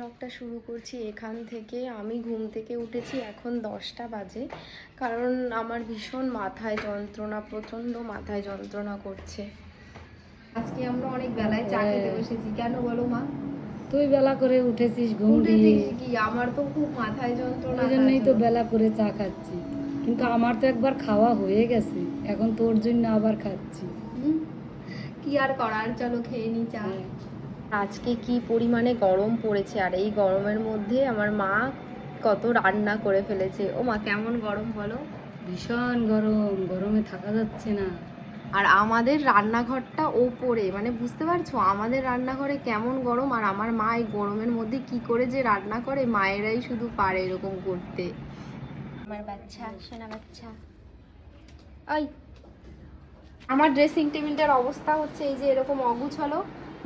ব্লগটা শুরু করছি এখান থেকে। আমি ঘুম থেকে উঠেছি এখন 10টা বাজে, কারণ আমার ভীষণ মাথায় যন্ত্রণা, প্রচণ্ড মাথায় যন্ত্রণা করছে। আজকে আমরা অনেক বেলায় চা খেতে বসেছি। কেন বলো মা? তুই বেলা করে উঠেছিস ঘুম দিয়ে, উঠেছিস কি? আমার তো খুব মাথায় যন্ত্রণা, ওই জন্যই তো বেলা করে চা খাচ্ছি। কিন্তু আমার তো একবার খাওয়া হয়ে গেছে, এখন তোর জন্য আবার খাচ্ছি। কি আর করার, চলো খেয়ে নি চা। আজকে কি পরিমাণে গরম পড়েছে, আর এই গরমের মধ্যে আমার মা কত রান্না করে ফেলেছে। ও মা, কেমন গরম বলো? ভীষণ গরম, গরমে থাকা যাচ্ছে না। আর আমাদের রান্নাঘরটা ওপরে, মানে বুঝতে পারছো আমাদের রান্নাঘরে কেমন গরম, আর আমার মা এই গরমের মধ্যে কি করে যে রান্না করে, মায়েরাই শুধু পারে এরকম করতে। আমার বাচ্চা, সোনা বাচ্চা। ওই আমার ড্রেসিং টেবিলটার অবস্থা হচ্ছে এই যে এরকম অগুছালো,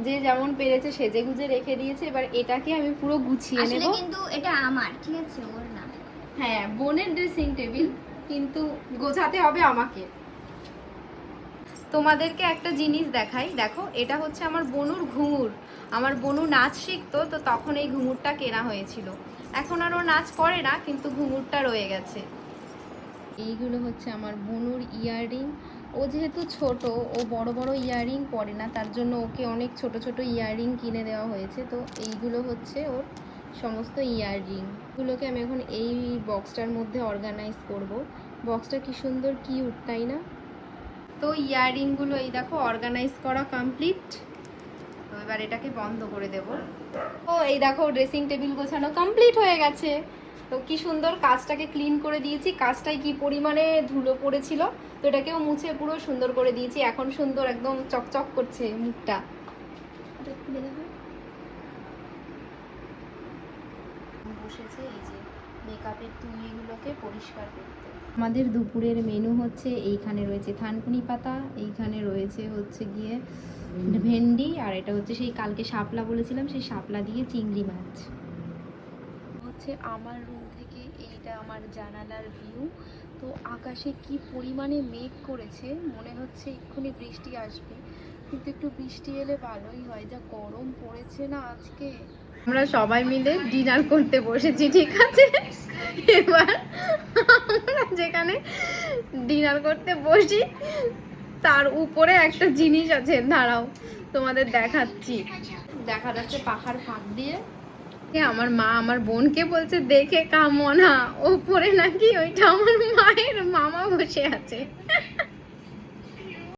যে যেমন পেরেছে সেজে গুজে রেখে দিয়েছে। এবার এটাকে আমি পুরো গুছিয়ে নেব। আসলে কিন্তু এটা আমার, ঠিক আছে, ওর না। হ্যাঁ, বোনের ড্রেসিং টেবিল, কিন্তু গোছাতে হবে আমাকে। তোমাদেরকে একটা জিনিস দেখাই, দেখো এটা হচ্ছে আমার বনুর ঘুঙুর। আমার বনু নাচ শিখতো, তো তখন এই ঘুঙুরটা কেনা হয়েছিল। এখন আর ও নাচ করে না, কিন্তু ঘুঙুরটা রয়ে গেছে। এইগুলো হচ্ছে আমার বনুর ইয়াররিং। ও যেহেতু ছোট, ও বড় বড় ইয়াররিং পরে না, তার জন্য ওকে অনেক ছোট ছোট ইয়াররিং কিনে দেওয়া হয়েছে। তো এইগুলো হচ্ছে ওর সমস্ত ইয়াররিং। এগুলোকে আমি এখন এই বক্সটার মধ্যে অর্গানাইজ করব। বক্সটা কি সুন্দর কিউট, তাই না? তো ইয়াররিংগুলো এই দেখো অর্গানাইজ করা কমপ্লিট। তো এবার এটাকে বন্ধ করে দেব। ও এই দেখো ড্রেসিং টেবিল গোছানো কমপ্লিট হয়ে গেছে। তো কি সুন্দর কাঁচটাকে ক্লিন করে দিয়েছি। কাঁচটায় কি পরিমাণে ধুলো পড়েছিল, তো এটাকেও মুছে পুরো সুন্দর করে দিয়েছি। এখন সুন্দর একদম চকচক করছে মুখটা। বসেছে এই যে মেকআপের তুলিগুলোকে পরিষ্কার করতে। আমাদের দুপুরের মেনু হচ্ছে, এইখানে রয়েছে থানকুনি পাতা, এইখানে রয়েছে হচ্ছে গিয়ে ভেন্ডি, আর এটা হচ্ছে সেই কালকে শাপলা বলেছিলাম, সেই শাপলা দিয়ে চিংড়ি মাছ। হচ্ছে আমার রুম থেকে এইটা আমার জানালার ভিউ। তো আকাশে কি পরিমাণে মেঘ করেছে, মনে হচ্ছে এক্ষুনি বৃষ্টি আসবে, কিন্তু একটু বৃষ্টি এলে ভালোই হয়, যা গরম পড়েছে না আজকে। আমরা সবাই মিলে ডিনার করতে বসেছি, ঠিক আছে? এবার আমরা যেখানে ডিনার করতে বসি তার উপরে একটা জিনিস আছে, দাঁড়াও তোমাদের দেখাচ্ছি। দেখা যাচ্ছে পাখার ফাঁক দিয়ে। আমার মা আমার বোনকে বলছে, দেখে কামো না, ওপরে নাকি ওইটা আমার মায়ের মামা বসে আছে।